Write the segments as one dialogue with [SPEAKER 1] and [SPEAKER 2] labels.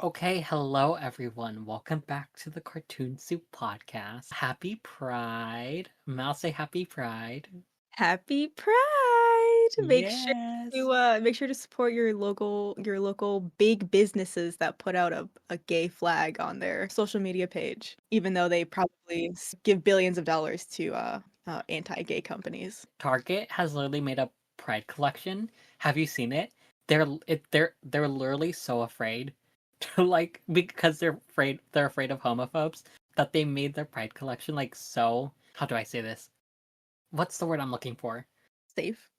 [SPEAKER 1] Okay, hello everyone. Welcome back to the Cartoon Soup podcast. Happy Pride. Mal, say happy Pride.
[SPEAKER 2] Happy Pride!
[SPEAKER 1] Yes.
[SPEAKER 2] Make sure to support your local big businesses that put out a gay flag on their social media page, even though they probably give billions of dollars to anti-gay companies.
[SPEAKER 1] Target has literally made a Pride collection. Have you seen it? They're literally so afraid to because they're afraid of homophobes that they made their Pride collection so how do I say this? What's the word I'm looking for?
[SPEAKER 2] Safe.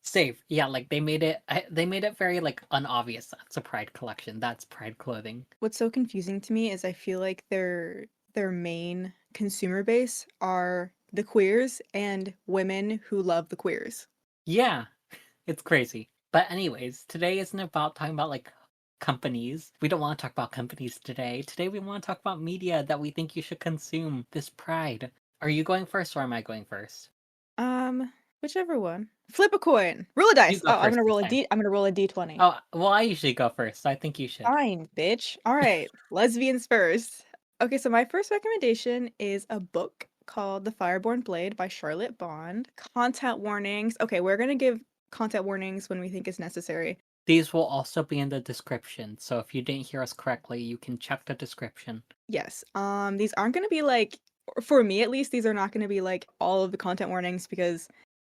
[SPEAKER 1] Safe. Yeah, they made it very unobvious. That's a Pride collection. That's Pride clothing.
[SPEAKER 2] What's so confusing to me is I feel like their main consumer base are the queers and women who love the queers.
[SPEAKER 1] Yeah, it's crazy. But anyways, today isn't about talking about companies. We don't want to talk about companies today. Today we want to talk about media that we think you should consume. This Pride. Are you going first or am I going first?
[SPEAKER 2] Whichever one. Flip a coin. Roll a
[SPEAKER 1] You
[SPEAKER 2] dice.
[SPEAKER 1] go
[SPEAKER 2] Oh, I'm
[SPEAKER 1] first
[SPEAKER 2] gonna
[SPEAKER 1] this
[SPEAKER 2] roll a
[SPEAKER 1] time.
[SPEAKER 2] D. I'm gonna roll a D20.
[SPEAKER 1] Oh, well, I usually go first, so I think you should.
[SPEAKER 2] Fine, bitch. All right, lesbians first. Okay, so my first recommendation is a book called The Fireborn Blade by Charlotte Bond. Content warnings. Okay, we're gonna give content warnings when we think is necessary.
[SPEAKER 1] These will also be in the description, so if you didn't hear us correctly, you can check the description.
[SPEAKER 2] Yes. These aren't gonna be like, for me at least, these are not gonna be like all of the content warnings because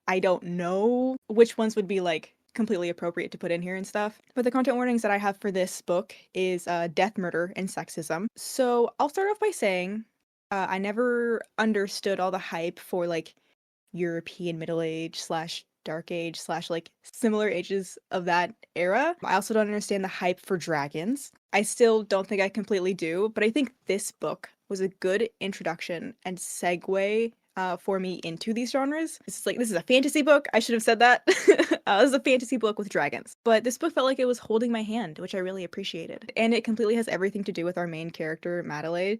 [SPEAKER 2] I don't know which ones would be like completely appropriate to put in here and stuff. But the content warnings that I have for this book is death, murder, and sexism. So I'll start off by saying I never understood all the hype for like European Middle Age slash Dark Age slash like similar ages of that era. I also don't understand the hype for dragons. I still don't think I completely do, but I think this book was a good introduction and segue for me into these genres. This is a fantasy book. I should have said that. This is a fantasy book with dragons. But this book felt like it was holding my hand, which I really appreciated. And it completely has everything to do with our main character, Madeleine.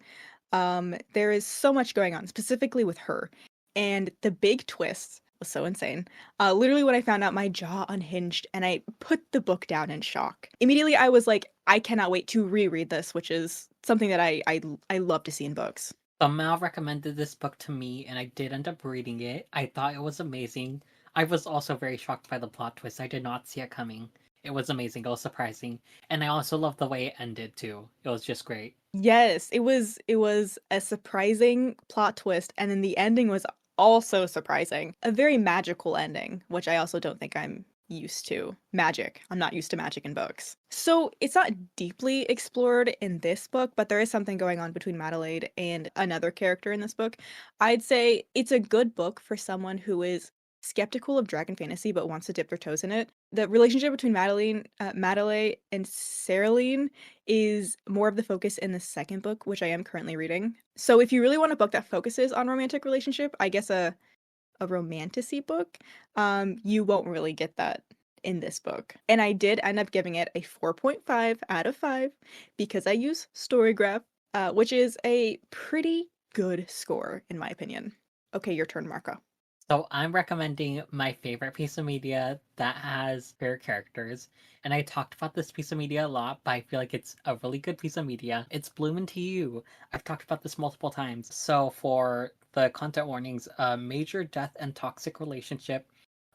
[SPEAKER 2] There is so much going on, specifically with her. And the big twist was so insane. Literally, when I found out, my jaw unhinged and I put the book down in shock. Immediately, I was like, I cannot wait to reread this, which is something that I love to see in books.
[SPEAKER 1] Mal recommended this book to me, and I did end up reading it. I thought it was amazing. I was also very shocked by the plot twist. I did not see it coming. It was amazing. It was surprising. And I also loved the way it ended, too. It was just great.
[SPEAKER 2] Yes, it was a surprising plot twist, and then the ending was also surprising. A very magical ending, which I also don't think I'm used to. Magic. I'm not used to magic in books. So it's not deeply explored in this book, but there is something going on between Madeleine and another character in this book. I'd say it's a good book for someone who is skeptical of dragon fantasy but wants to dip their toes in it. The relationship between Madeleine and Saraline is more of the focus in the second book, which I am currently reading. So if you really want a book that focuses on romantic relationship, I guess a romantasy book, you won't really get that in this book. And I did end up giving it a 4.5 out of 5 because I use Storygraph, which is a pretty good score in my opinion. Okay, your turn, Marco.
[SPEAKER 1] So I'm recommending my favorite piece of media that has queer characters. And I talked about this piece of media a lot, but I feel like it's a really good piece of media. It's Bloom into You. I've talked about this multiple times. So for the content warnings, major death and toxic relationship,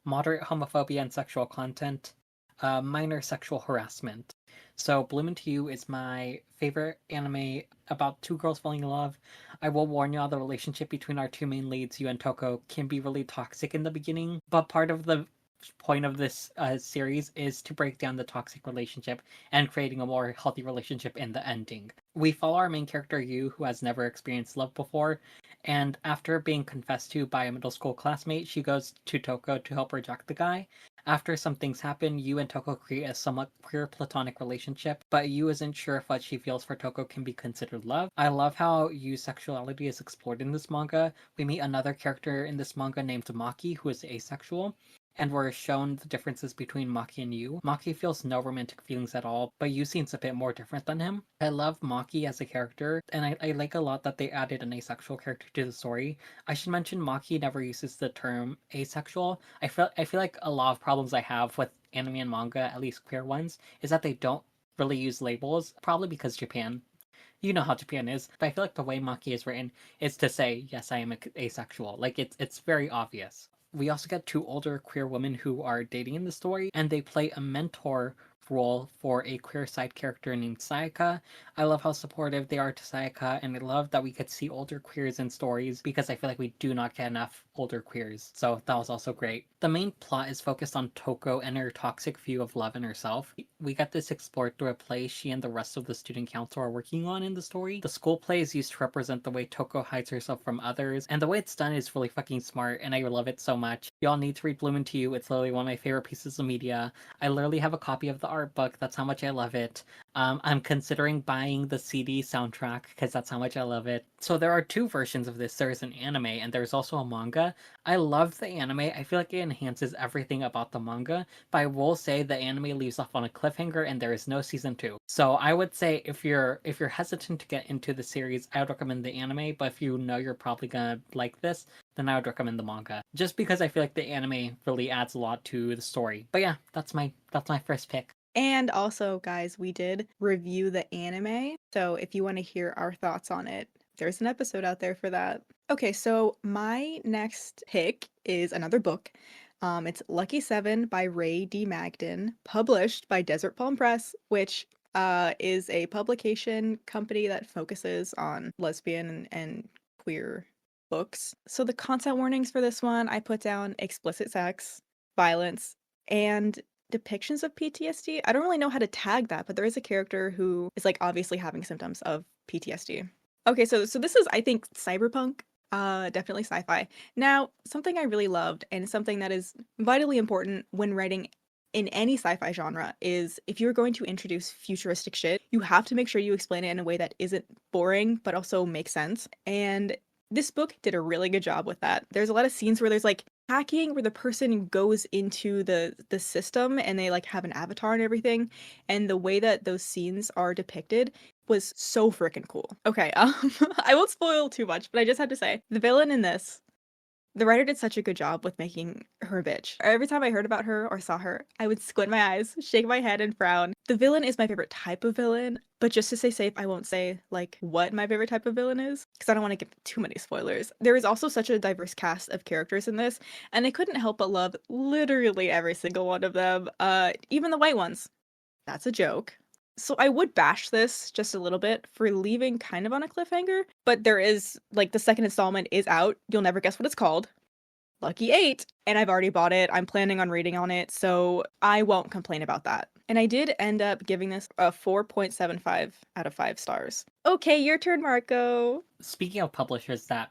[SPEAKER 1] moderate homophobia and sexual content, minor sexual harassment. So Bloom into You is my favorite anime about two girls falling in love. I will warn you, the relationship between our two main leads, Yu and Toko, can be really toxic in the beginning, but part of the point of this series is to break down the toxic relationship and creating a more healthy relationship in the ending. We follow our main character Yu, who has never experienced love before, and after being confessed to by a middle school classmate, she goes to Toko to help reject the guy. After some things happen, Yu and Toko create a somewhat queer platonic relationship, but Yu isn't sure if what she feels for Toko can be considered love. I love how Yu's sexuality is explored in this manga. We meet another character in this manga named Maki, who is asexual, and we're shown the differences between Maki and Yu. Maki feels no romantic feelings at all, but Yu seems a bit more different than him. I love Maki as a character, and I like a lot that they added an asexual character to the story. I should mention Maki never uses the term asexual. I feel like a lot of problems I have with anime and manga, at least queer ones, is that they don't really use labels, probably because Japan. You know how Japan is, but I feel like the way Maki is written is to say, yes, I am asexual. Like, it's very obvious. We also get two older queer women who are dating in the story, and they play a mentor role for a queer side character named Sayaka. I love how supportive they are to Sayaka, and I love that we could see older queers in stories because I feel like we do not get enough older queers. So that was also great. The main plot is focused on Toko and her toxic view of love and herself. We get this explored through a play she and the rest of the student council are working on in the story. The school play is used to represent the way Toko hides herself from others, and the way it's done is really fucking smart, and I love it so much. Y'all need to read Bloom Into You. It's literally one of my favorite pieces of media. I literally have a copy of the art book. That's how much I love it. I'm considering buying the CD soundtrack because that's how much I love it. So there are two versions of this. There's an anime and there's also a manga. I love the anime. I feel like it enhances everything about the manga, but I will say the anime leaves off on a cliffhanger and there is no season 2. So I would say if you're hesitant to get into the series, I would recommend the anime, but if you know you're probably gonna like this, then I would recommend the manga. Just because I feel like the anime really adds a lot to the story. But yeah, that's my first pick.
[SPEAKER 2] And also, guys, we did review the anime. So if you want to hear our thoughts on it, there's an episode out there for that. Okay, so my next pick is another book. It's Lucky Seven by Rae D. Magdon, published by Desert Palm Press, which is a publication company that focuses on lesbian and queer books. So the content warnings for this one, I put down explicit sex, violence, and depictions of PTSD. I don't really know how to tag that, but there is a character who is like obviously having symptoms of PTSD. Okay, so this is I think cyberpunk, definitely sci-fi. Now, something I really loved and something that is vitally important when writing in any sci-fi genre is if you're going to introduce futuristic shit, you have to make sure you explain it in a way that isn't boring but also makes sense. And this book did a really good job with that. There's a lot of scenes where there's like hacking where the person goes into the system and they like have an avatar and everything, and the way that those scenes are depicted was so freaking cool. Okay, I won't spoil too much, but I just have to say the villain in this, the writer did such a good job with making her a bitch. Every time I heard about her or saw her, I would squint my eyes, shake my head, and frown. The villain is my favorite type of villain, but just to stay safe, I won't say, like, what my favorite type of villain is, because I don't want to give too many spoilers. There is also such a diverse cast of characters in this, and I couldn't help but love literally every single one of them, even the white ones. That's a joke. So I would bash this just a little bit for leaving kind of on a cliffhanger, but there is, like, the second installment is out. You'll never guess what it's called. Lucky 8, and I've already bought it. I'm planning on reading on it, so I won't complain about that. And I did end up giving this a 4.75 out of 5 stars. Okay, your turn, Marco.
[SPEAKER 1] Speaking of publishers that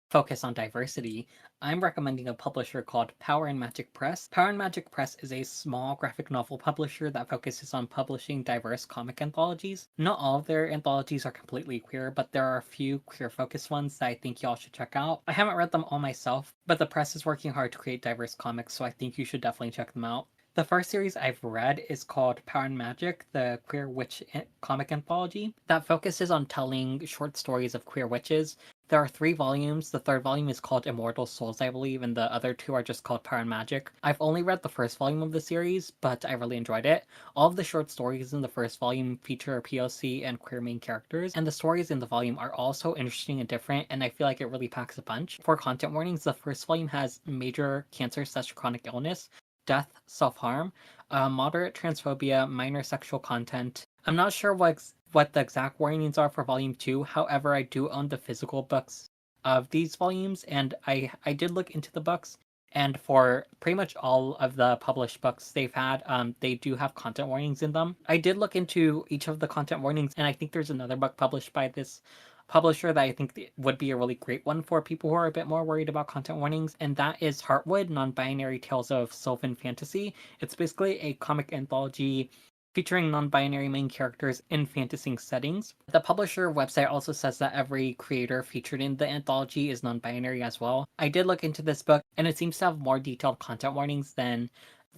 [SPEAKER 1] focus on diversity, I'm recommending a publisher called Power and Magic Press. Power and Magic Press is a small graphic novel publisher that focuses on publishing diverse comic anthologies. Not all of their anthologies are completely queer, but there are a few queer-focused ones that I think y'all should check out. I haven't read them all myself, but the press is working hard to create diverse comics, so I think you should definitely check them out. The first series I've read is called Power and Magic, the queer witch comic anthology that focuses on telling short stories of queer witches. There are 3 volumes. The third volume is called Immortal Souls, I believe, and the other 2 are just called Power and Magic. I've only read the first volume of the series, but I really enjoyed it. All of the short stories in the first volume feature POC and queer main characters, and the stories in the volume are also interesting and different, and I feel like it really packs a punch. For content warnings, the first volume has major cancer/chronic illness, death, self-harm, moderate transphobia, minor sexual content. I'm not sure what the exact warnings are for volume 2. However, I do own the physical books of these volumes, and I did look into the books, and for pretty much all of the published books they've had, they do have content warnings in them. I did look into each of the content warnings, and I think there's another book published by this publisher that I think would be a really great one for people who are a bit more worried about content warnings, and that is Heartwood, Non-Binary Tales of Sylvan Fantasy. It's basically a comic anthology featuring non-binary main characters in fantasy settings. The publisher website also says that every creator featured in the anthology is non-binary as well. I did look into this book, and it seems to have more detailed content warnings than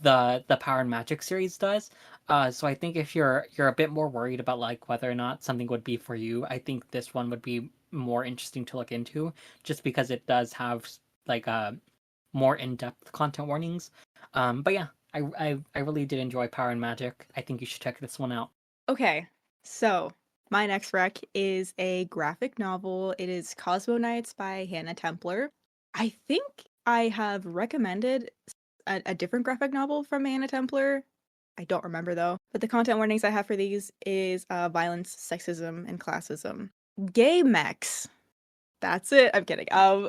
[SPEAKER 1] the Power and Magic series does. So I think if you're a bit more worried about like whether or not something would be for you, I think this one would be more interesting to look into, just because it does have like more in-depth content warnings. But yeah, I really did enjoy Power and Magic. I think you should check this one out.
[SPEAKER 2] Okay, so my next rec is a graphic novel. It is Cosmoknights by Hannah Templer. I think I have recommended a different graphic novel from Hannah Templer. I don't remember though. But the content warnings I have for these is violence, sexism, and classism. Gay mechs. That's it. I'm kidding.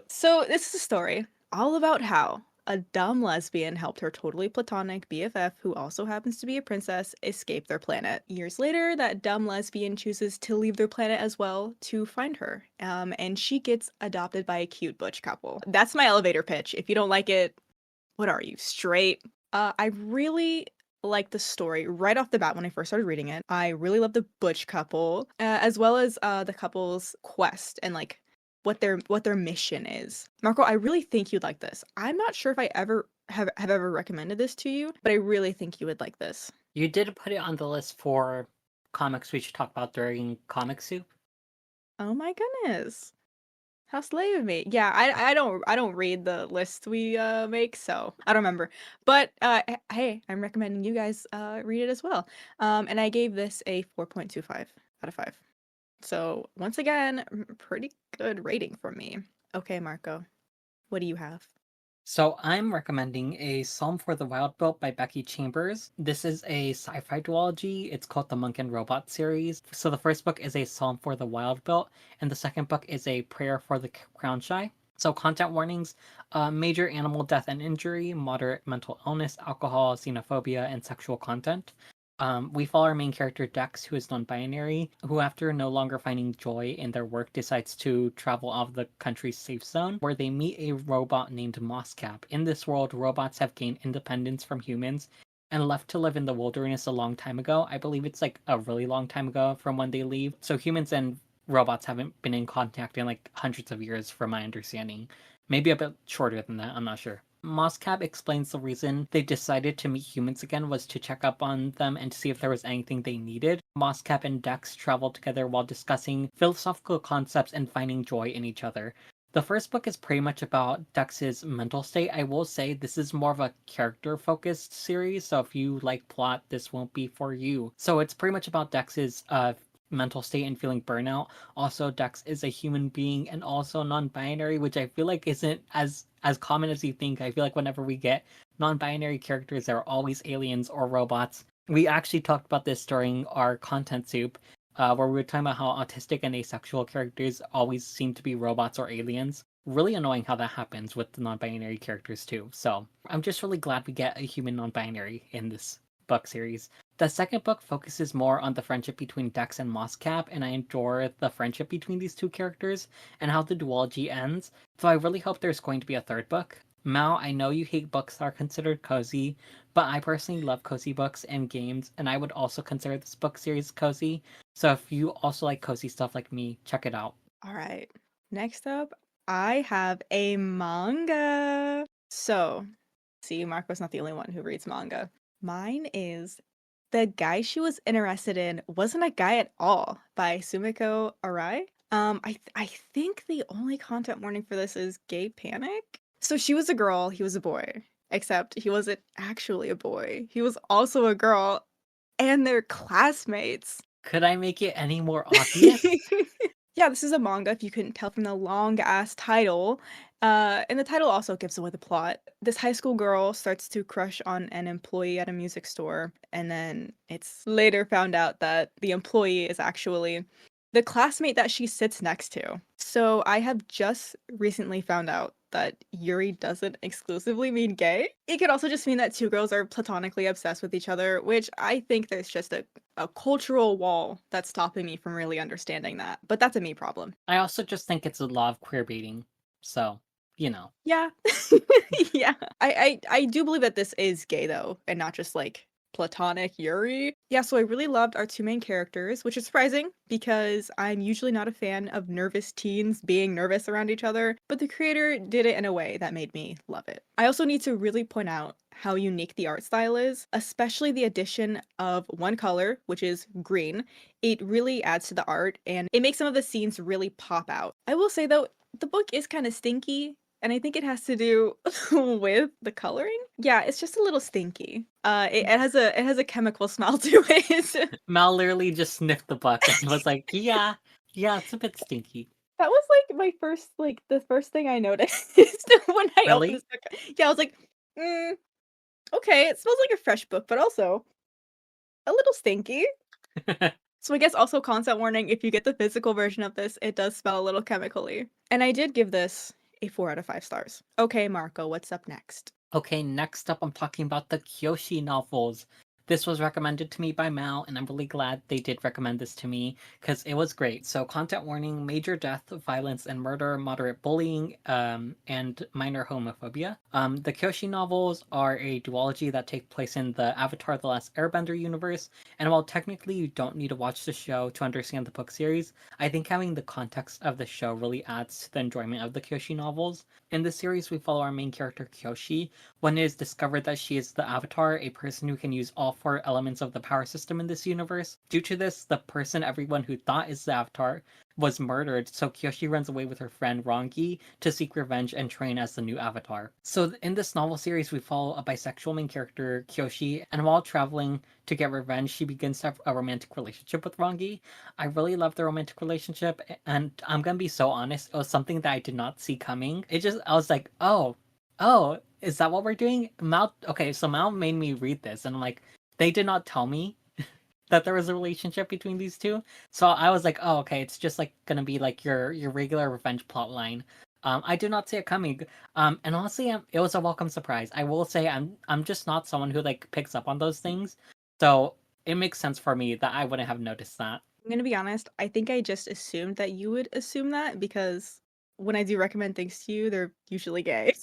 [SPEAKER 2] So this is a story all about how a dumb lesbian helped her totally platonic BFF, who also happens to be a princess, escape their planet. Years later, that dumb lesbian chooses to leave their planet as well to find her. And she gets adopted by a cute butch couple. That's my elevator pitch. If you don't like it, what are you, straight? I really like the story right off the bat when I first started reading it. I really love the butch couple, as well as the couple's quest and like what their mission is. Marco, I really think you'd like this. I'm not sure if I ever have ever recommended this to you, but I really think you would like this.
[SPEAKER 1] You did put it on the list for comics we should talk about during Comic Soup.
[SPEAKER 2] Oh my goodness. How slay of me. Yeah, I don't read the lists we make, so I don't remember. But hey, I'm recommending you guys read it as well. And I gave this a 4.25 out of 5. So once again, pretty good rating from me. Okay, Marco, what do you have?
[SPEAKER 1] So I'm recommending a Psalm for the Wild Built by Becky Chambers. This is a sci-fi duology. It's called the Monk and Robot series. So the first book is a Psalm for the Wild Built, and the second book is a Prayer for the Crown Shy. So content warnings, major animal death and injury, moderate mental illness, alcohol, xenophobia, and sexual content. We follow our main character Dex, who is non-binary, who after no longer finding joy in their work decides to travel out of the country's safe zone, where they meet a robot named Mosscap. In this world, robots have gained independence from humans and left to live in the wilderness a long time ago. I believe it's like a really long time ago from when they leave. So humans and robots haven't been in contact in like hundreds of years, from my understanding. Maybe a bit shorter than that, I'm not sure. Moscap explains the reason they decided to meet humans again was to check up on them and to see if there was anything they needed. Moscap and Dex travel together while discussing philosophical concepts and finding joy in each other. The first book is pretty much about Dex's mental state. I will say this is more of a character focused series, so if you like plot, this won't be for you. So it's pretty much about Dex's mental state and feeling burnout. Also, Dex is a human being and also non-binary, which I feel like isn't as common as you think. I feel like whenever we get non-binary characters, they're always aliens or robots. We actually talked about this during our content soup, where we were talking about how autistic and asexual characters always seem to be robots or aliens. Really annoying how that happens with the non-binary characters too. So I'm just really glad we get a human non-binary in this book series. The second book focuses more on the friendship between Dex and Mosscap, and I adore the friendship between these two characters and how the duology ends, so I really hope there's going to be a third book. Mao, I know you hate books that are considered cozy, but I personally love cozy books and games, and I would also consider this book series cozy, so if you also like cozy stuff like me, check it out.
[SPEAKER 2] All right. Next up, I have a manga. So, see, Marco's not the only one who reads manga. Mine is The Guy She Was Interested in Wasn't a Guy at All by Sumiko Arai. I think the only content warning for this is gay panic. So she was a girl, he was a boy. Except he wasn't actually a boy. He was also a girl, and they're classmates.
[SPEAKER 1] Could I make it any more obvious?
[SPEAKER 2] Yeah, this is a manga, if you couldn't tell from the long ass title. And the title also gives away the plot. This high school girl starts to crush on an employee at a music store, and then it's later found out that the employee is actually the classmate that she sits next to. So I have just recently found out that Yuri doesn't exclusively mean gay. It could also just mean that two girls are platonically obsessed with each other, which I think there's just a cultural wall that's stopping me from really understanding that. But that's a me problem.
[SPEAKER 1] I also just think it's a lot of queer baiting, so, you know.
[SPEAKER 2] Yeah. Yeah. I do believe that this is gay though, and not just like platonic Yuri. Yeah, so I really loved our two main characters, which is surprising because I'm usually not a fan of nervous teens being nervous around each other, but the creator did it in a way that made me love it. I also need to really point out how unique the art style is, especially the addition of one color, which is green. It really adds to the art and it makes some of the scenes really pop out. I will say though, the book is kind of stinky and I think it has to do with the coloring. Yeah, it's just a little stinky. It has a chemical smell to it.
[SPEAKER 1] Mal literally just sniffed the book and was like, yeah, yeah, it's a bit stinky.
[SPEAKER 2] That was like my first, like the first thing I noticed when I opened
[SPEAKER 1] Really?
[SPEAKER 2] this book. Yeah, I was like, mm, okay, it smells like a fresh book, but also a little stinky. So I guess also content warning, if you get the physical version of this, it does smell a little chemically. And I did give this a 4 out of 5 stars. Okay, Marco, what's up next?
[SPEAKER 1] Okay, next up I'm talking about the Kyoshi novels. This was recommended to me by Mal, and I'm really glad they did recommend this to me because it was great. So, content warning: major death, violence, and murder, moderate bullying, and minor homophobia. The Kyoshi novels are a duology that take place in the Avatar: The Last Airbender universe, and while technically you don't need to watch the show to understand the book series, I think having the context of the show really adds to the enjoyment of the Kyoshi novels. In this series, we follow our main character Kyoshi when it is discovered that she is the Avatar, a person who can use all four elements of the power system in this universe. Due to this, the person everyone who thought is the Avatar was murdered, so Kyoshi runs away with her friend Rongi to seek revenge and train as the new Avatar. So in this novel series, we follow a bisexual main character, Kyoshi, and while traveling to get revenge, she begins to have a romantic relationship with Rongi. I really love the romantic relationship, and I'm gonna be so honest, it was something that I did not see coming. I was like, oh, is that what we're doing? Okay, so Mal made me read this, and I'm like, they did not tell me that there was a relationship between these two. So I was like, oh, okay, it's just like gonna be like your regular revenge plot line. I did not see it coming. And honestly, it was a welcome surprise. I will say I'm just not someone who like picks up on those things, so it makes sense for me that I wouldn't have noticed that.
[SPEAKER 2] I'm gonna be honest, I think I just assumed that you would assume that because when I do recommend things to you, they're usually gay.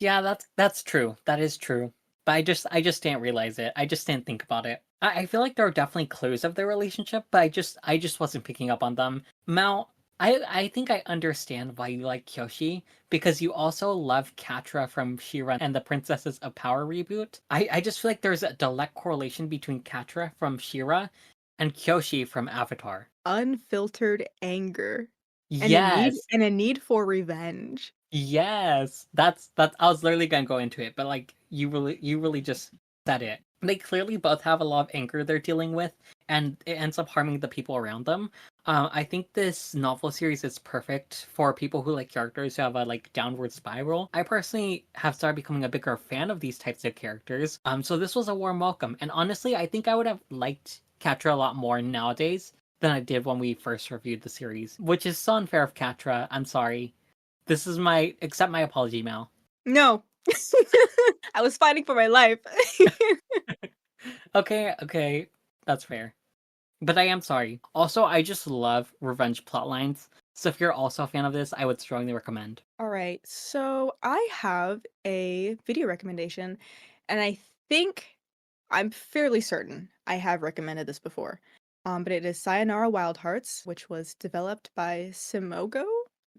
[SPEAKER 1] Yeah, that's true. That is true. But I just didn't realize it. I just didn't think about it. I feel like there are definitely clues of their relationship, but I just wasn't picking up on them. Mal, I think I understand why you like Kyoshi, because you also love Katra from She-Ra and the Princesses of Power reboot. I just feel like there's a direct correlation between Katra from She-Ra and Kyoshi from Avatar.
[SPEAKER 2] Unfiltered anger and
[SPEAKER 1] Yes.
[SPEAKER 2] a need for revenge.
[SPEAKER 1] Yes, that's. I was literally gonna go into it, but like you really just said it. They clearly both have a lot of anger they're dealing with, and it ends up harming the people around them. I think this novel series is perfect for people who like characters who have a like downward spiral. I personally have started becoming a bigger fan of these types of characters. So this was a warm welcome, and honestly, I think I would have liked Katra a lot more nowadays than I did when we first reviewed the series, which is so unfair of Katra. I'm sorry. This is my accept my apology, Mal.
[SPEAKER 2] No. I was fighting for my life.
[SPEAKER 1] Okay, that's fair. But I am sorry. Also, I just love revenge plotlines. So if you're also a fan of this, I would strongly recommend.
[SPEAKER 2] All right, so I have a video recommendation, and I think I'm fairly certain I have recommended this before. But it is Sayonara Wild Hearts, which was developed by Simogo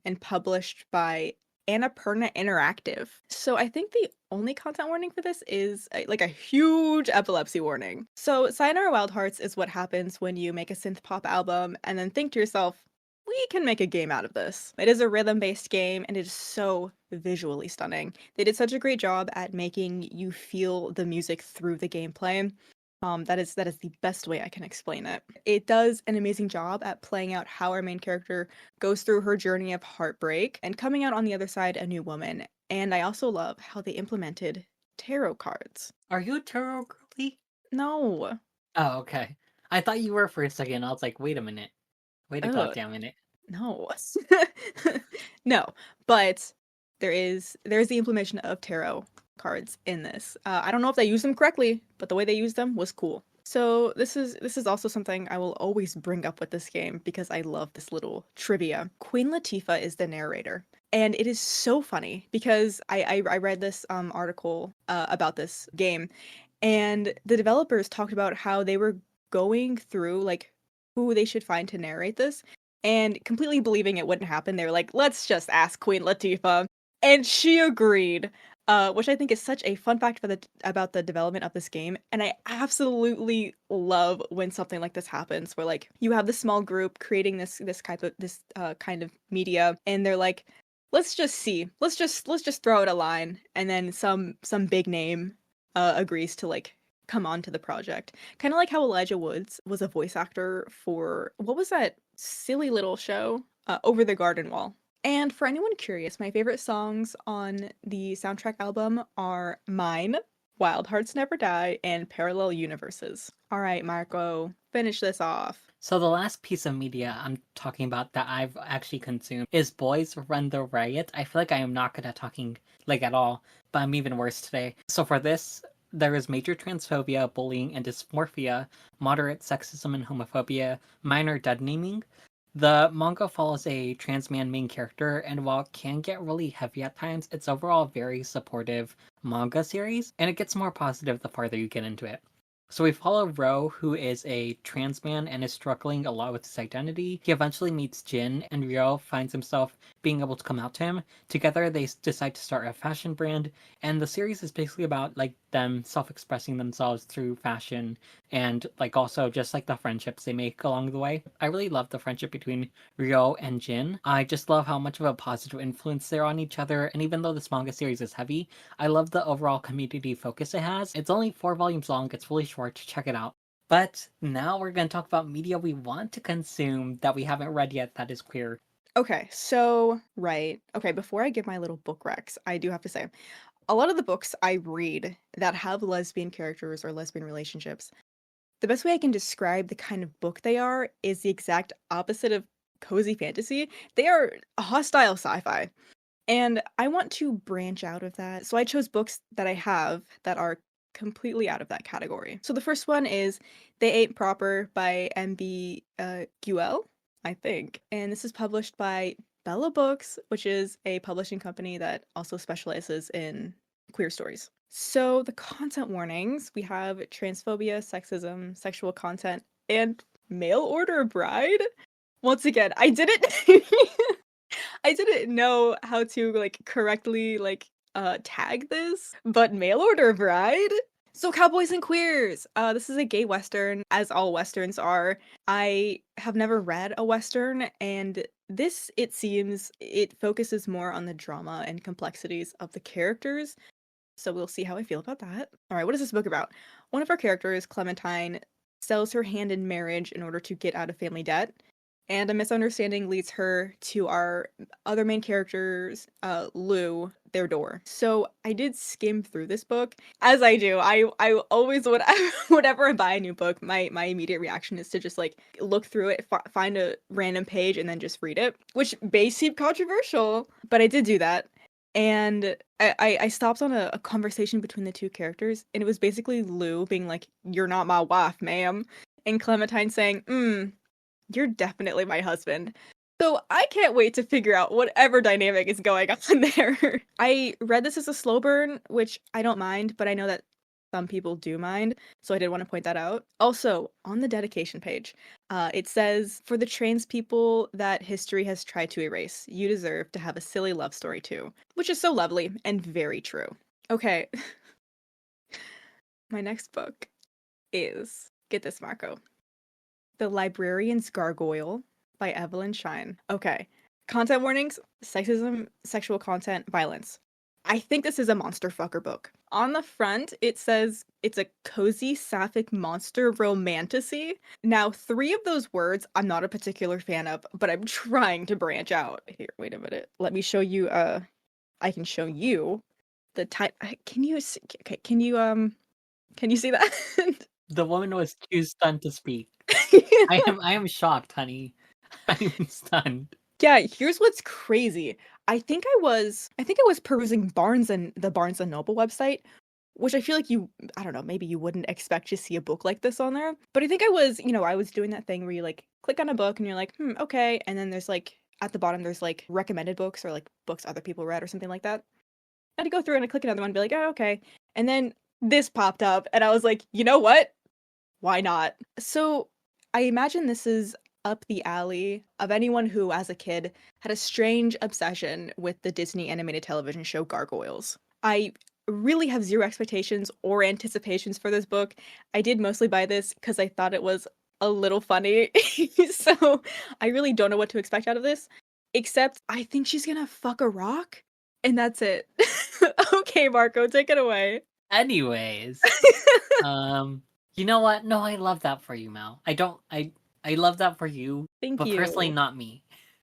[SPEAKER 2] and published by Annapurna Interactive. So I think the only content warning for this is like a huge epilepsy warning. So Sayonara Wild Hearts is what happens when you make a synth pop album and then think to yourself, we can make a game out of this. It is a rhythm-based game and it is so visually stunning. They did such a great job at making you feel the music through the gameplay. That is the best way I can explain it. It does an amazing job at playing out how our main character goes through her journey of heartbreak and coming out on the other side a new woman. And I also love how they implemented tarot cards.
[SPEAKER 1] Are you a tarot girly?
[SPEAKER 2] No.
[SPEAKER 1] Oh, okay. I thought you were for a second. I was like, wait a minute. Wait a
[SPEAKER 2] Oh,
[SPEAKER 1] goddamn minute.
[SPEAKER 2] no. No, but there's the implementation of tarot cards in this. I don't know if they use them correctly, but the way they used them was cool. So this is also something I will always bring up with this game because I love this little trivia. Queen Latifah is the narrator. And it is so funny because I read this article about this game, and the developers talked about how they were going through like who they should find to narrate this, and completely believing it wouldn't happen, they were like, "Let's just ask Queen Latifah," and she agreed, which I think is such a fun fact about the development of this game, and I absolutely love when something like this happens, where, like, you have this small group creating this kind of media, and they're like, let's just see. Let's just throw out a line, and then some big name agrees to like come on to the project. Kind of like how Elijah Woods was a voice actor for what was that silly little show? Over the Garden Wall. And for anyone curious, my favorite songs on the soundtrack album are Mine, Wild Hearts Never Die, and Parallel Universes. All right, Marco, finish this off.
[SPEAKER 1] So the last piece of media I'm talking about that I've actually consumed is Boys Run the Riot. I feel like I am not good at talking like at all, but I'm even worse today. So for this, there is major transphobia, bullying, and dysmorphia, moderate sexism and homophobia, minor dead naming. The manga follows a trans man main character, and while it can get really heavy at times, it's overall a very supportive manga series, and it gets more positive the farther you get into it. So we follow Ro, who is a trans man and is struggling a lot with his identity. He eventually meets Jin, and Ryo finds himself being able to come out to him. Together, they decide to start a fashion brand, and the series is basically about like them self-expressing themselves through fashion, and like also just like the friendships they make along the way. I really love the friendship between Ryo and Jin. I just love how much of a positive influence they're on each other, and even though this manga series is heavy, I love the overall community focus it has. It's only 4 volumes long, it's really short. To check it out. But now we're going to talk about media we want to consume that we haven't read yet that is queer.
[SPEAKER 2] Okay, so, right. Okay, before I give my little book recs, I do have to say, a lot of the books I read that have lesbian characters or lesbian relationships, the best way I can describe the kind of book they are is the exact opposite of cozy fantasy. They are hostile sci-fi. And I want to branch out of that. So I chose books that I have that are completely out of that category. So the first one is They Ain't Proper by MB Guel, I think. And this is published by Bella Books, which is a publishing company that also specializes in queer stories. So the content warnings, we have transphobia, sexism, sexual content, and mail order bride. Once again, I didn't I didn't know how to like correctly like tag this, but mail order bride. So cowboys and queers. This is a gay western, as all westerns are. I have never read a western, and this, it seems, it focuses more on the drama and complexities of the characters. So we'll see how I feel about that. All right, what is this book about? One of our characters, Clementine, sells her hand in marriage in order to get out of family debt, and a misunderstanding leads her to our other main characters, Lou, their door. So I did skim through this book, as I do. I always would whenever I buy a new book, my immediate reaction is to just like look through it, find a random page, and then just read it, which may seem controversial, but I did do that. And I stopped on a conversation between the two characters, and it was basically Lou being like, "You're not my wife, ma'am," and Clementine saying, "You're definitely my husband." So I can't wait to figure out whatever dynamic is going on there. I read this as a slow burn, which I don't mind, but I know that some people do mind, so I did want to point that out. Also, on the dedication page, it says, "For the trans people that history has tried to erase, you deserve to have a silly love story too," which is so lovely and very true. Okay, my next book is, get this, Marco, The Librarian's Gargoyle by Evelyn Shine. Okay. Content warnings, sexism, sexual content, violence. I think this is a monster fucker book. On the front, it says it's a cozy sapphic monster romantasy. Now, 3 of those words I'm not a particular fan of, but I'm trying to branch out. Here, wait a minute. Let me show you, I can show you the type. Can you see, okay, can you see that?
[SPEAKER 1] The woman was too stunned to speak. I am shocked, honey. I'm stunned.
[SPEAKER 2] Yeah, here's what's crazy. I think I was perusing the Barnes and Noble website, which I feel like I don't know, maybe you wouldn't expect to see a book like this on there. But I think I was doing that thing where you like click on a book and you're like, okay. And then there's like at the bottom there's like recommended books or like books other people read or something like that. I had to go through and I click another one and be like, oh, okay. And then this popped up and I was like, you know what? Why not? So I imagine this is up the alley of anyone who, as a kid, had a strange obsession with the Disney animated television show Gargoyles. I really have zero expectations or anticipations for this book. I did mostly buy this because I thought it was a little funny. So I really don't know what to expect out of this. except I think she's gonna fuck a rock, and that's it. Okay, Marco, take it away.
[SPEAKER 1] Anyways, um, you know what? No, I love that for you, Mel. I love that for you,
[SPEAKER 2] Thank
[SPEAKER 1] but personally
[SPEAKER 2] you.
[SPEAKER 1] not me.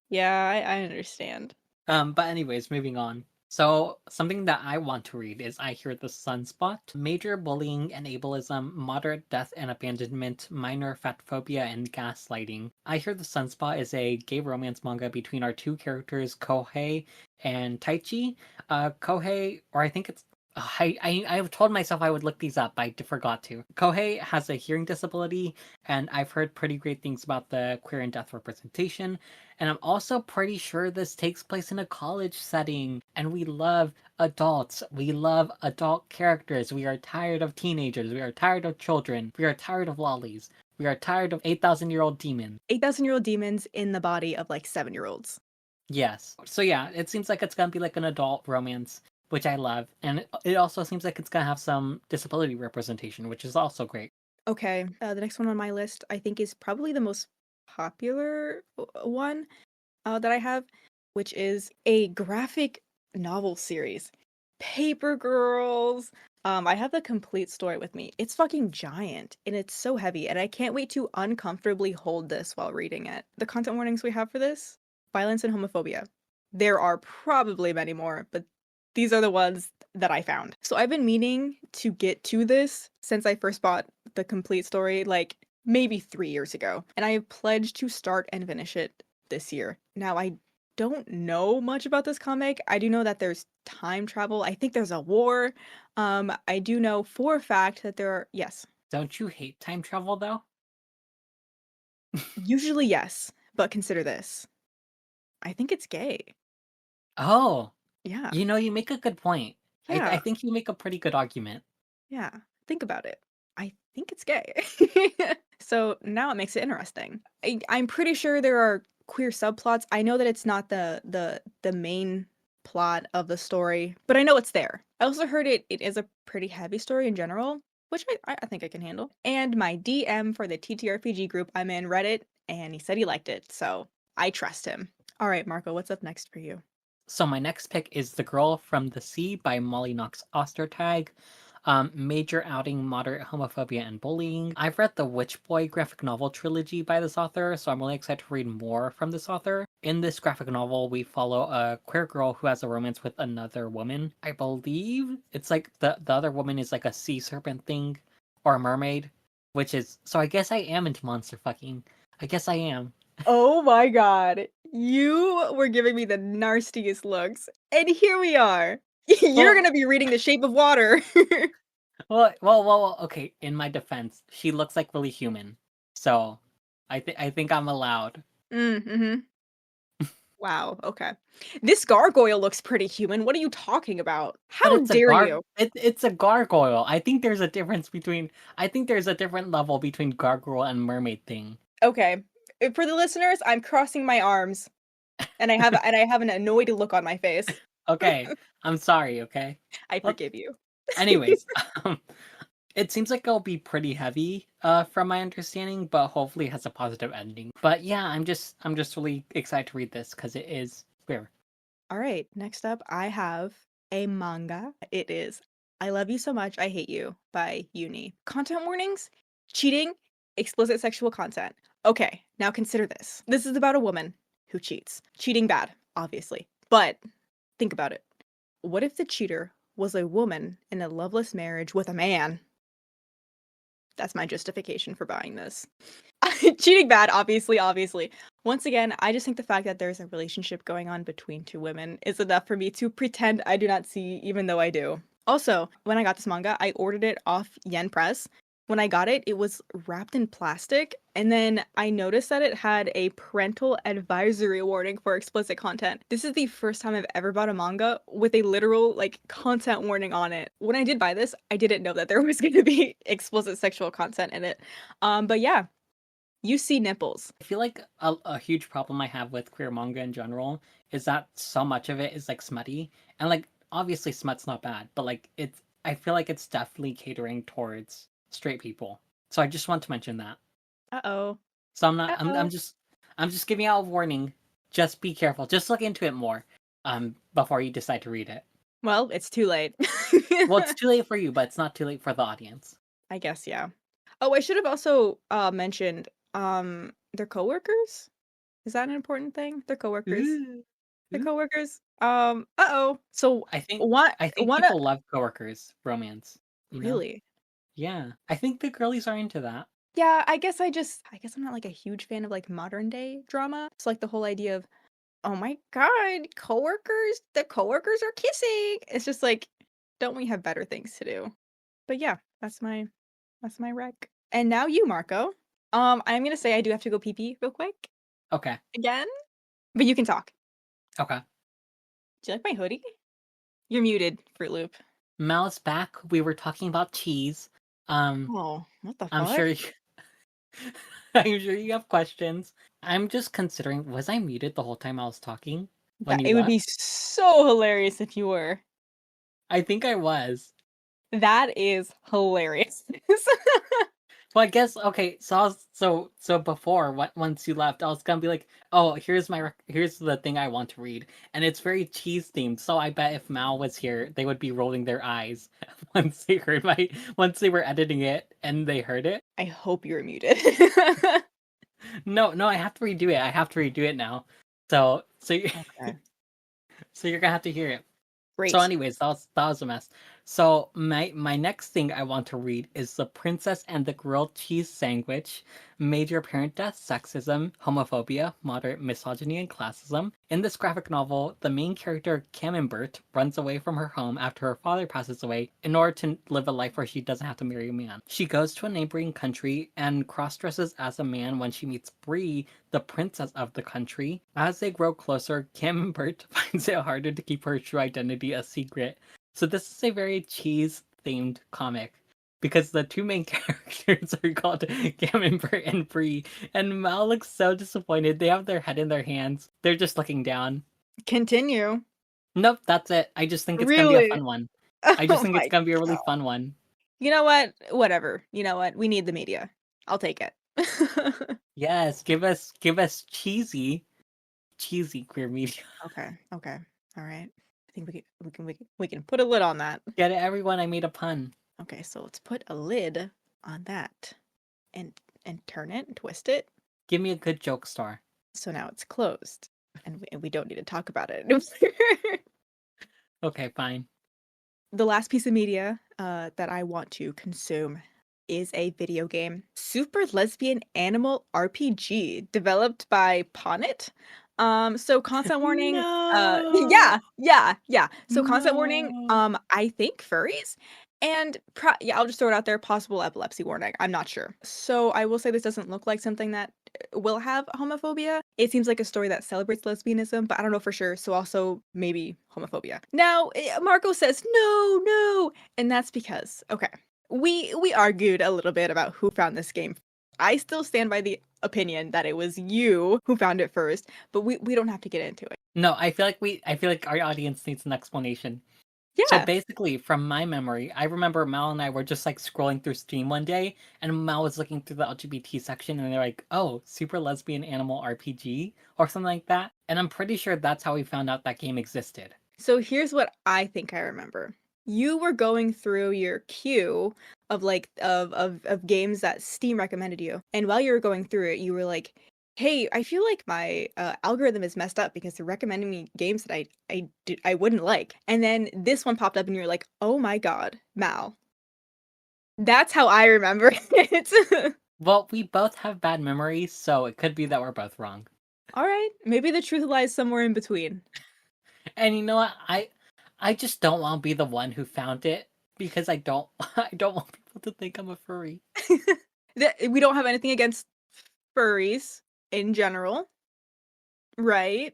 [SPEAKER 2] Yeah, I understand.
[SPEAKER 1] But anyways, moving on. So, something that I want to read is I Hear the Sunspot. Major bullying and ableism, moderate death and abandonment, minor fatphobia and gaslighting. I Hear the Sunspot is a gay romance manga between our two characters, Kohei and Taichi. Kohei, or I think it's I've told myself I would look these up, I forgot to. Kohei has a hearing disability, and I've heard pretty great things about the queer and deaf representation. And I'm also pretty sure this takes place in a college setting. And we love adults. We love adult characters. We are tired of teenagers. We are tired of children. We are tired of lollies. We are tired of 8,000-year-old demons.
[SPEAKER 2] 8,000-year-old demons in the body of like 7-year-olds.
[SPEAKER 1] Yes. So yeah, it seems like it's gonna be like an adult romance, which I love. And it also seems like it's gonna have some disability representation, which is also great.
[SPEAKER 2] Okay, the next one on my list I think is probably the most popular one that I have, which is a graphic novel series, Paper Girls. I have the complete story with me. It's fucking giant and it's so heavy, and I can't wait to uncomfortably hold this while reading it. The content warnings we have for this: violence and homophobia. There are probably many more, but these are the ones that I found. So I've been meaning to get to this since I first bought the complete story, like maybe 3 years ago, and I have pledged to start and finish it this year. Now, I don't know much about this comic. I do know that there's time travel. I think there's a war. I do know for a fact that there are, yes,
[SPEAKER 1] Don't you hate time travel though?
[SPEAKER 2] usually yes, but consider this. I think it's gay.
[SPEAKER 1] Oh,
[SPEAKER 2] Yeah.
[SPEAKER 1] you make a good point. I
[SPEAKER 2] Yeah.
[SPEAKER 1] think you make a pretty good argument.
[SPEAKER 2] Yeah. Think about it. I think it's gay. So now it makes it interesting. I'm pretty sure there are queer subplots. I know that it's not the main plot of the story, but I know it's there. I also heard it is a pretty heavy story in general, which I think I can handle. And my DM for the TTRPG group I'm in read it, and he said he liked it, so I trust him. All right, Marco, what's up next for you?
[SPEAKER 1] So my next pick is The Girl from the Sea by Molly Knox Ostertag. Major outing, moderate homophobia and bullying. I've read the Witch Boy graphic novel trilogy by this author, so I'm really excited to read more from this author. In this graphic novel, we follow a queer girl who has a romance with another woman. I believe it's like the other woman is like a sea serpent thing or a mermaid, which is so I guess I am into monster fucking. I guess I am.
[SPEAKER 2] Oh my god. You were giving me the nastiest looks. And here we are. You're
[SPEAKER 1] Well,
[SPEAKER 2] gonna be reading The Shape of Water.
[SPEAKER 1] Okay. In my defense, she looks like really human, so I think I'm allowed.
[SPEAKER 2] Mm-hmm. Wow, okay. This gargoyle looks pretty human. What are you talking about?
[SPEAKER 1] But
[SPEAKER 2] How dare you?
[SPEAKER 1] it's a gargoyle. I think there's a difference between. I think there's a different level between gargoyle and mermaid thing.
[SPEAKER 2] Okay. For the listeners, I'm crossing my arms and I have an annoyed look on my face.
[SPEAKER 1] Okay, I'm sorry. Okay.
[SPEAKER 2] I
[SPEAKER 1] Well,
[SPEAKER 2] forgive you.
[SPEAKER 1] anyways, um, it seems like it'll be pretty heavy, from my understanding, but hopefully it has a positive ending. But yeah, I'm just really excited to read this because it is queer.
[SPEAKER 2] All right, next up, I have a manga. It is I Love You So Much, I Hate You by Uni. Content warnings, cheating, explicit sexual content. Okay, now consider this. This is about a woman who cheats. Cheating bad, obviously. But think about it. What if the cheater was a woman in a loveless marriage with a man? That's my justification for buying this. Cheating bad, obviously. Once again, I just think the fact that there's a relationship going on between two women is enough for me to pretend I do not see, even though I do. Also, when I got this manga, I ordered it off Yen Press. When I got it, it was wrapped in plastic, and then I noticed that it had a parental advisory warning for explicit content. This is the first time I've ever bought a manga with a literal, like, content warning on it. When I did buy this, I didn't know that there was going to be explicit sexual content in it. But yeah, you see nipples.
[SPEAKER 1] I feel like a huge problem I have with queer manga in general is that so much of it is like smutty, and like obviously smut's not bad, but like it's I feel like it's definitely catering towards straight people. So I just want to mention that.
[SPEAKER 2] Uh-oh.
[SPEAKER 1] So I'm not
[SPEAKER 2] Uh-oh.
[SPEAKER 1] I'm just giving out a warning. Just be careful. Just look into it more before you decide to read it.
[SPEAKER 2] Well, it's too late.
[SPEAKER 1] Well, it's too late for you, but it's not too late for the audience.
[SPEAKER 2] I guess, yeah. Oh, I should have also mentioned their coworkers. Is that an important thing? Their coworkers.
[SPEAKER 1] Ooh.
[SPEAKER 2] Their
[SPEAKER 1] Ooh.
[SPEAKER 2] coworkers. Uh-oh. So
[SPEAKER 1] I think
[SPEAKER 2] what
[SPEAKER 1] I think
[SPEAKER 2] one
[SPEAKER 1] people love coworkers romance, you know?
[SPEAKER 2] really?
[SPEAKER 1] Yeah. I think the girlies are into that.
[SPEAKER 2] Yeah, I guess I'm not like a huge fan of like modern day drama. It's like the whole idea of, oh my god, coworkers, the coworkers are kissing. It's just like, don't we have better things to do? But yeah, that's my rec. And now you, Marco. I'm gonna say I do have to go pee pee real quick
[SPEAKER 1] Okay.
[SPEAKER 2] again, but you can talk.
[SPEAKER 1] Okay.
[SPEAKER 2] Do you like my hoodie? You're muted, Fruit Loop.
[SPEAKER 1] Mal's back. We were talking about cheese. Um,
[SPEAKER 2] Oh, what the
[SPEAKER 1] I'm
[SPEAKER 2] fuck?
[SPEAKER 1] sure I'm sure you have questions. I'm just considering, was I muted the whole time I was talking when
[SPEAKER 2] That
[SPEAKER 1] you
[SPEAKER 2] it would
[SPEAKER 1] left?
[SPEAKER 2] be so hilarious if you were.
[SPEAKER 1] I think I was.
[SPEAKER 2] That is hilarious.
[SPEAKER 1] Well, I guess okay. So so before once you left, I was gonna be like, oh, here's the thing I want to read, and it's very cheese themed. So I bet if Mal was here, they would be rolling their eyes once they were editing it and they heard it.
[SPEAKER 2] I hope you're muted.
[SPEAKER 1] No, no, I have to redo it. I have to redo it now.
[SPEAKER 2] Okay.
[SPEAKER 1] So you're gonna have to hear it. So,
[SPEAKER 2] Great.
[SPEAKER 1] anyways, that was a mess. So, my next thing I want to read is The Princess and the Grilled Cheese Sandwich: Major Apparent Death, Sexism, Homophobia, Moderate Misogyny, and Classism. In this graphic novel, the main character, Camembert, runs away from her home after her father passes away in order to live a life where she doesn't have to marry a man. She goes to a neighboring country and cross-dresses as a man when she meets Bree, the princess of the country. As they grow closer, Camembert finds it harder to keep her true identity a secret. So this is a very cheese-themed comic because the two main characters are called Camembert and Bree, and Mal looks so disappointed. They have their head in their hands. They're just looking down.
[SPEAKER 2] Continue.
[SPEAKER 1] Nope, that's it. I just think it's gonna be a
[SPEAKER 2] Really?
[SPEAKER 1] fun one. I just
[SPEAKER 2] Oh
[SPEAKER 1] think it's
[SPEAKER 2] my
[SPEAKER 1] gonna be a really
[SPEAKER 2] god.
[SPEAKER 1] fun one.
[SPEAKER 2] You know what? Whatever. You know what? We need the media. I'll take it.
[SPEAKER 1] Yes, give us cheesy queer media.
[SPEAKER 2] Okay. Okay. All right. I think we can put a lid on that.
[SPEAKER 1] Get it, everyone. I made a pun.
[SPEAKER 2] Okay, so let's put a lid on that and turn it and twist it.
[SPEAKER 1] Give me a good joke star.
[SPEAKER 2] So now it's closed and we don't need to talk about it.
[SPEAKER 1] Okay, fine.
[SPEAKER 2] The last piece of media that I want to consume is a video game, Super Lesbian Animal RPG, developed by Ponit. So content warning.
[SPEAKER 1] No.
[SPEAKER 2] Yeah. So content warning.
[SPEAKER 1] No.
[SPEAKER 2] I think furries, and yeah, I'll just throw it out there. Possible epilepsy warning. I'm not sure. So I will say this doesn't look like something that will have homophobia. It seems like a story that celebrates lesbianism, but I don't know for sure. So also maybe homophobia. Now, Marco says no, no, and that's because okay, we argued a little bit about who found this game. I still stand by the opinion that it was you who found it first, but we don't have to get into it.
[SPEAKER 1] No, I feel like our audience needs an explanation. So
[SPEAKER 2] Yeah.
[SPEAKER 1] basically, from my memory, I remember Mal and I were just like scrolling through Steam one day, and Mal was looking through the LGBT section, and they're like, "Oh, Super Lesbian Animal RPG" or something like that. And I'm pretty sure that's how we found out that game existed.
[SPEAKER 2] So here's what I think I remember. You were going through your queue of like of games that Steam recommended you. And while you were going through it, you were like, "Hey, I feel like my algorithm is messed up because they're recommending me games that I wouldn't like." And then this one popped up and you're like, "Oh my god, Mal." That's how I remember it.
[SPEAKER 1] Well, we both have bad memories, so it could be that we're both wrong.
[SPEAKER 2] All right, maybe the truth lies somewhere in between.
[SPEAKER 1] And you know what? I just don't want to be the one who found it because I don't I don't want people to think I'm a furry.
[SPEAKER 2] We don't have anything against furries in general, right?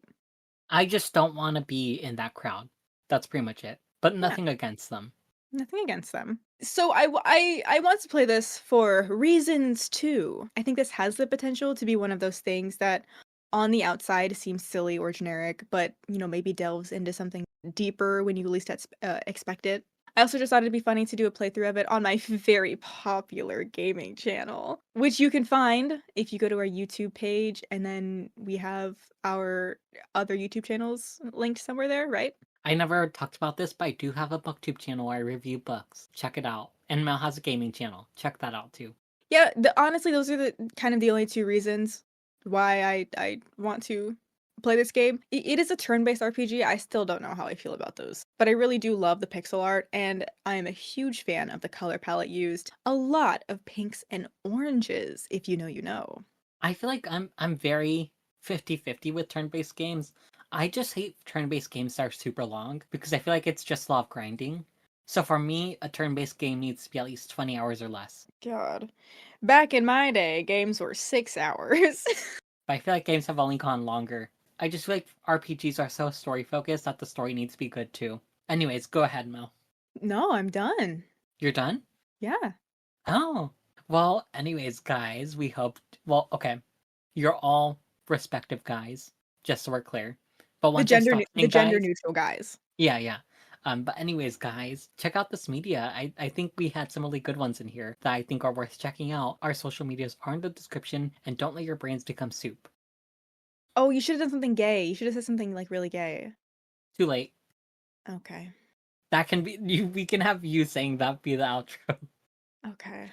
[SPEAKER 1] I just don't want to be in that crowd. That's pretty much it. But
[SPEAKER 2] Yeah,
[SPEAKER 1] nothing against them.
[SPEAKER 2] nothing against them. So I want to play this for reasons too. I think this has the potential to be one of those things that on the outside seems silly or generic, but maybe delves into something deeper when you least expect it. I also just thought it'd be funny to do a playthrough of it on my very popular gaming channel, which you can find if you go to our YouTube page, and then we have our other YouTube channels linked somewhere there, right?
[SPEAKER 1] I never talked about this, but I do have a booktube channel where I review books. Check it out. And Mel has a gaming channel. Check that out too.
[SPEAKER 2] Yeah, honestly, those are the kind of the only two reasons why I want to play this game. It is a turn-based RPG. I still don't know how I feel about those, but I really do love the pixel art, and I am a huge fan of the color palette used. A lot of pinks and oranges, if you know, you know.
[SPEAKER 1] I feel like I'm very 50-50 with turn-based games. I just hate turn-based games that are super long because I feel like it's just a lot of grinding. So for me, a turn-based game needs to be at least 20 hours or less.
[SPEAKER 2] God. Back in my day, games were 6 hours.
[SPEAKER 1] But I feel like games have only gone longer. I just feel like RPGs are so story-focused that the story needs to be good too. Anyways, go ahead, Mel.
[SPEAKER 2] No, I'm done.
[SPEAKER 1] You're done?
[SPEAKER 2] Yeah.
[SPEAKER 1] Oh. Well, anyways, guys, we hope. Well, okay. You're all respective guys, just so we're clear. But once I stop
[SPEAKER 2] The
[SPEAKER 1] saying
[SPEAKER 2] gender
[SPEAKER 1] guys,
[SPEAKER 2] neutral guys.
[SPEAKER 1] yeah, yeah. But anyways, guys, check out this media. I think we had some really good ones in here that I think are worth checking out. Our social medias are in the description, and don't let your brains become soup.
[SPEAKER 2] Oh, you should have done something gay. You should have said something like really gay.
[SPEAKER 1] Too late.
[SPEAKER 2] Okay.
[SPEAKER 1] That can be you. We can have you saying that be the outro.
[SPEAKER 2] Okay.